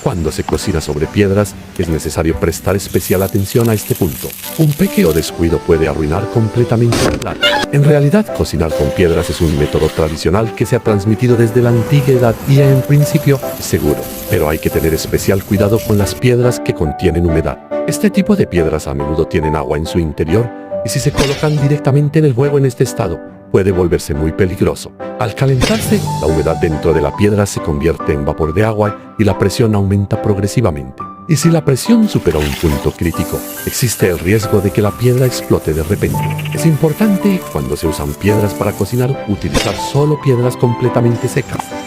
Cuando se cocina sobre piedras, es necesario prestar especial atención a este punto. Un pequeño descuido puede arruinar completamente el plato. En realidad, cocinar con piedras es un método tradicional que se ha transmitido desde la antigüedad y en principio es seguro. Pero hay que tener especial cuidado con las piedras que contienen humedad. Este tipo de piedras a menudo tienen agua en su interior y si se colocan directamente en el fuego en este estado, puede volverse muy peligroso. Al calentarse, la humedad dentro de la piedra se convierte en vapor de agua y la presión aumenta progresivamente. Y si la presión supera un punto crítico, existe el riesgo de que la piedra explote de repente. Es importante, cuando se usan piedras para cocinar, utilizar solo piedras completamente secas.